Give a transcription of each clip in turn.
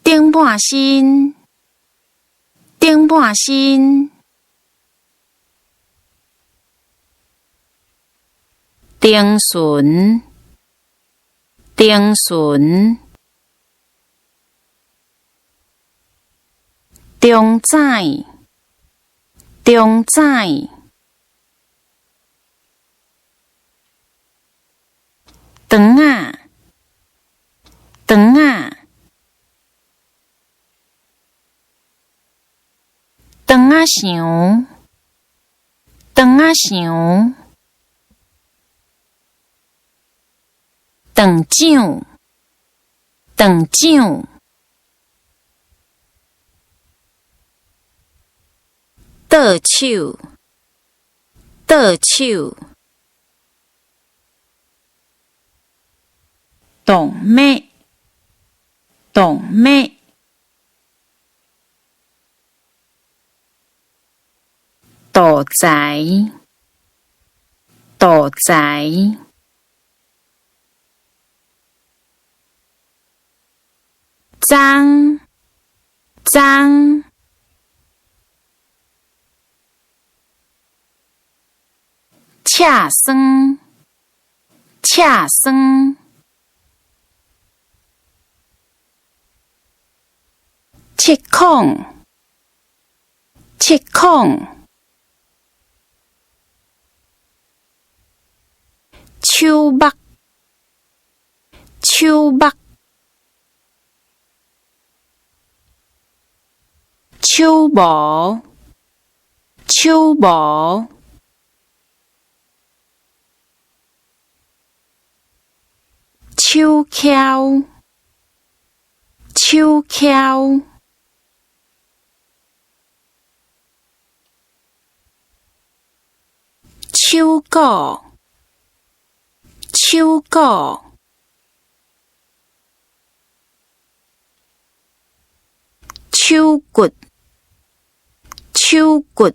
顶半身，顶半身，顶唇，顶唇，中指，中指，肠仔，肠仔，肠仔肠，肠仔肠，肠掌，肠掌，倒手，倒手，动脉，动脉，肚脐，肚脐，踭，踭，恰算，恰算，切孔，切孔，手目，手目，手无，手无，手翘，手翘，手骨，手骨，手骨，手骨，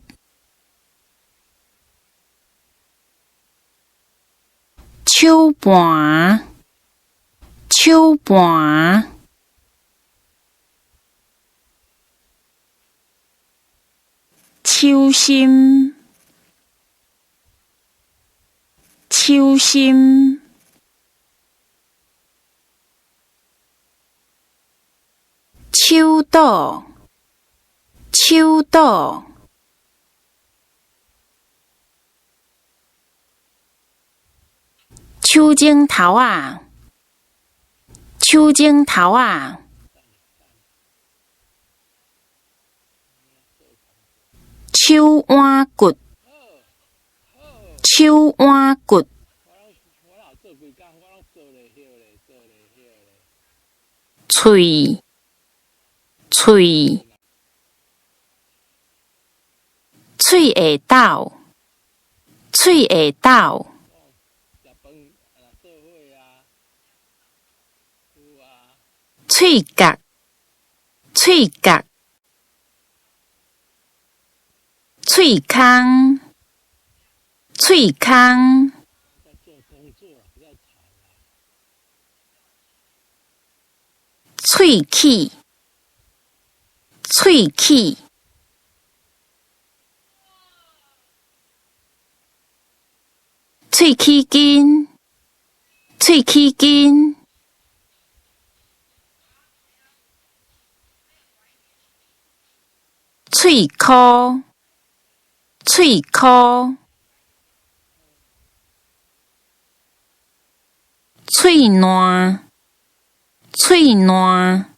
手盘，手盘，手心，手心，手肚，手肚，手指头啊，手指头啊，手腕骨，手腕骨，喙，喙，喙下斗，喙下斗，喙角，喙角，喙空，喙空，喙齿，喙齿，喙齿筋，喙齿筋，喙箍，喙箍，喙烂，喙烂，